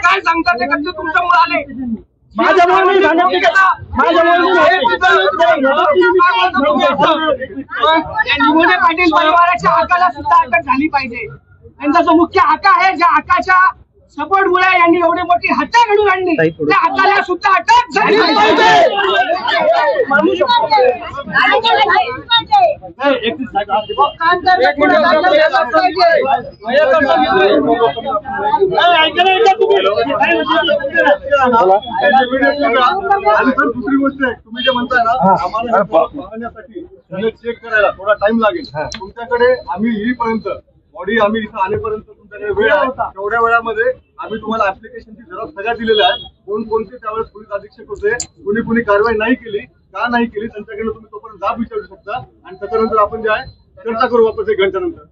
काय सांगता ते कसं तुमच्यामुळे आले? पाटील परिवाराच्या हक्काला सुद्धा अटक झाली पाहिजे. त्यांचा जो मुख्य हक्क आहे, ज्या हक्काच्या सपोर्ट मुळे यांनी एवढी मोठी हत्या घडून आणली, त्या हक्काला सुद्धा अटक झाली पाहिजे. दुसरी गोष्ट आहे, तुम्ही जे म्हणताय ना आम्हाला पाहण्यासाठी चेक करायला थोडा टाइम लागेल. तुमच्याकडे आम्ही येईपर्यंत बॉडी आम्ही इथं आणेपर्यंत तुमच्याकडे वेळ आहे. तेवढ्या वेळामध्ये आम्ही तुम्हाला ऍप्लिकेशनची झेरॉक्स सगळ्या दिलेल्या आहेत. कोणते त्यावेळेस पोलीस अधीक्षक होते, कुणी कारवाई नाही केली, का नाही केली, त्यांच्याकडे तुम्ही तोपर्यंत जाब विचारू शकता आणि त्याच्यानंतर आपण जे आहे चर्चा करू वापस 1 घंट्यानंतर.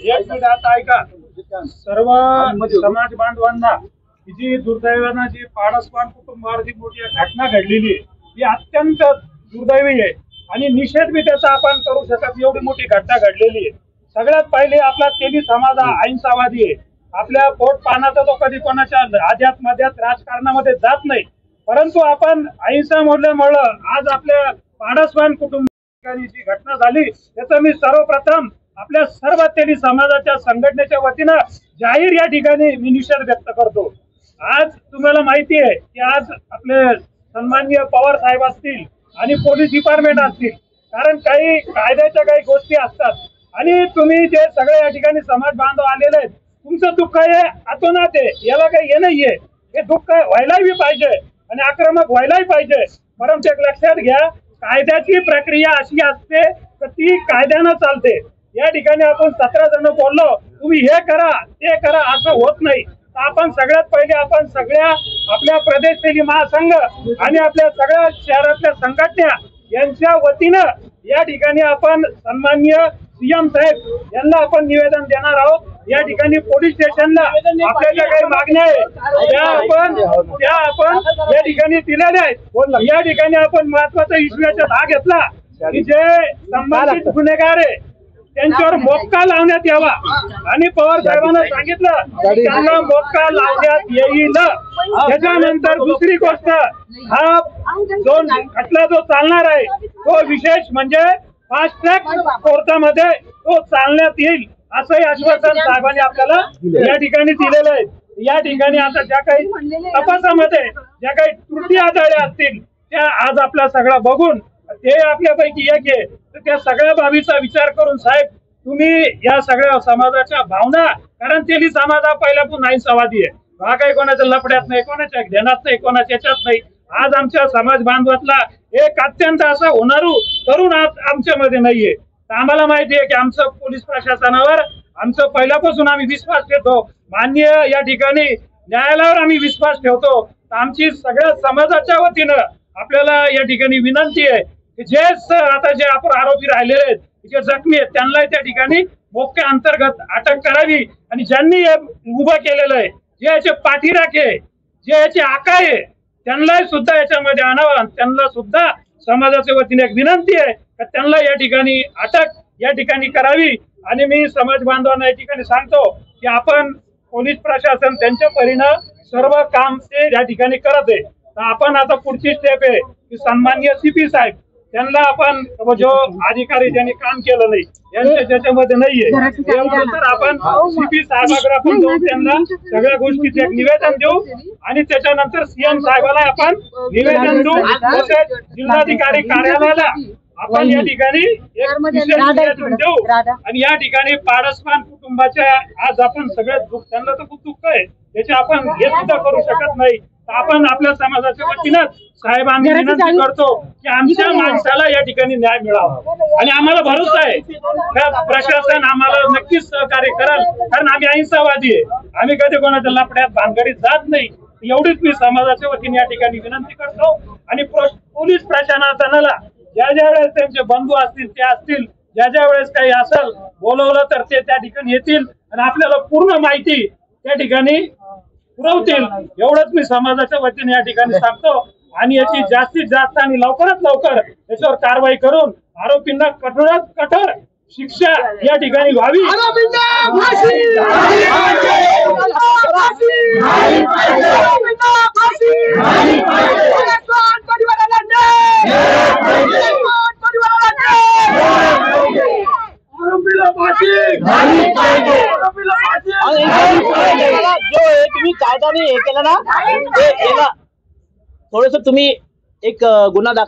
1 घंटा आता ऐका, सर्व समाज बांधवांना जी दुर्दैवानं जी पाडसवान कुटुंबावर जी मोठी घटना घडलेली आहे ही अत्यंत दुर्दैवी आहे आणि निषेध बी त्याचा आपण करू शकत. एवढी मोठी घटना घडलेली आहे. सगळ्यात पहिले आपला तेली समाज हा अहिंसावादी आहे. आपल्या पोट पाण्याचा तो कधी कोणाच्या आध्यात मध्यात राजकारणामध्ये जात नाही, परंतु आपण अहिंसा मोडल्यामुळं आज आपल्या पाडसवान कुटुंबाची जी घटना झाली त्याचं मी सर्वप्रथम आपल्या सर्व तेली समाजाच्या संघटनेच्या वतीनं जाहीर या ठिकाणी मी निषेध व्यक्त करतो. आज तुम्हाला माहिती आहे की आज आपले सन्माननीय पवार साहेब असतील आणि पोलीस डिपार्टमेंट असतील, कारण काही कायद्याच्या काही गोष्टी असतात आणि तुम्ही जे सगळे या ठिकाणी समाज बांधव आलेले आहेत, तुमचं दुःख हे अतोनात आहे, याला काही हे नाहीये. हे दुःख व्हायलाही पाहिजे आणि आक्रमक व्हायलाही पाहिजे, परंतु एक लक्षात घ्या, कायद्याची प्रक्रिया अशी असते तर ती कायद्यानं चालते. या ठिकाणी आपण 17 जण बोललो, तुम्ही हे करा ते करा असं होत नाही. आपण सगळ्यात पहिले आपण सगळ्या आपल्या प्रदेश तेली महासंघ आणि आपल्या सगळ्या शहरातल्या संघटना यांच्या वतीनं या ठिकाणी आपण सन्माननीय सीएम साहेब यांना आपण निवेदन देणार आहोत. या ठिकाणी पोलीस स्टेशनला आपल्या ज्या काही मागण्या आहेत त्या आपण या ठिकाणी दिलेल्या आहेत. या ठिकाणी आपण महत्वाचा इश्यूचा भाग घेतला की जे संबंधित गुन्हेगार आहे त्यांच्यावर मोक्का लावण्यात यावा आणि पवार साहेबांना सांगितलं त्यांना मोक्का लावण्यात येईल. त्याच्यानंतर दुसरी गोष्ट, हा जो खटला जो चालणार आहे तो विशेष म्हणजे फास्ट ट्रॅक कोर्टामध्ये तो चालण्यात येईल असंही आश्वासन साहेबांनी आपल्याला या ठिकाणी दिलेलं आहे. या ठिकाणी आता ज्या काही तपासामध्ये ज्या काही त्रुटी आढळल्या असतील त्या आज आपला सगळा बघून ते आपल्यापैकी एक आहे, तर त्या सगळ्या बाबीचा विचार करून साहेब तुम्ही या सगळ्या समाजाच्या भावना, कारण तेली समाज हा पहिल्यापासून अहिंसावादी आहे, हा काही कोणाच्या लफड्यात नाही, कोणाच्या ध्यानात नाही, कोणाच्या याच्यात नाही. आज आमच्या समाज बांधवातला एक अत्यंत असा होणारू तरुण आज आमच्यामध्ये नाहीये. तर आम्हाला माहिती आहे की आमचं पोलीस प्रशासनावर आमचं पहिल्यापासून आम्ही विश्वास ठेवतो, मान्य या ठिकाणी न्यायालयावर आम्ही विश्वास ठेवतो. तर आमची सगळ्या समाजाच्या वतीनं आपल्याला या ठिकाणी विनंती आहे की जे आता जे आपण आरोपी राहिलेले आहेत, जे जखमी आहेत, त्यांना त्या ठिकाणी मोक्या अंतर्गत अटक करावी आणि ज्यांनी हे उभं केलेलं आहे, जे याचे पाठीराखे, जे याचे आका आहे, त्यांना सुद्धा याच्यामध्ये आणावं. त्यांना सुद्धा समाजाच्या वतीने एक विनंती आहे की त्यांना या ठिकाणी अटक या ठिकाणी करावी. आणि मी समाज बांधवांना या ठिकाणी सांगतो की आपण पोलीस प्रशासन त्यांच्या परीनं सर्व काम ते या ठिकाणी करत आहे. तर आपण आता पुढची स्टेप आहे की सन्माननीय सीपी साहेब त्यांना आपण जो अधिकारी ज्यांनी काम केलं नाही यांच्या त्याच्यामध्ये नाहीये, तर आपण सीपी साहेबांकडे आपण जाऊन त्यांना सगळ्या गोष्टीचे एक निवेदन देऊ आणि त्याच्यानंतर सीएम साहेबाला आपण निवेदन देऊ. तसेच जिल्हाधिकारी कार्यालयाला आपण या ठिकाणी एक विशेष निवेदन देऊ आणि या ठिकाणी पाडसवान कुटुंबाच्या आज आपण सगळे दुःख, त्यांना तर खूप दुःख आहे, त्याचे आपण हे सुद्धा करू शकत नाही. आपण आपल्या समाजाच्या वतीनं साहेबांनी विनंती करतो की आमच्या माणसाला या ठिकाणी न्याय मिळावा आणि आम्हाला भरोसा आहे प्रशासन आम्हाला नक्कीच सहकार्य कराल, कारण आम्ही अहिंसावादी आहे, आम्ही कधी कोणाच्या लफड्यात भानगडीत जात नाही. एवढीच मी समाजाच्या वतीने या ठिकाणी विनंती करतो आणि पोलीस प्रशासनाला ज्या वेळेस त्यांचे बंधू असतील ते असतील, ज्या वेळेस काही असेल बोलवलं तर ते त्या ठिकाणी येतील आणि आपल्याला पूर्ण माहिती त्या ठिकाणी पुरवतील. एवढंच मी समाजाच्या वतीने या ठिकाणी सांगतो आणि याची जास्तीत जास्त आणि लवकरात लवकर याच्यावर कारवाई करून आरोपींना कठोरात कठोर शिक्षा या ठिकाणी व्हावी. आरोपींना फाशी! आरोपींना फाशी! पोलीसवान परिवाराला न्याय! पोलीसवान परिवाराला न्याय! आरोपीला फाशी! आरोपीला फाशी! जो हे तुम्ही कायदा नाही हे केलं ना, थोडस तुम्ही एक गुन्हा दाखल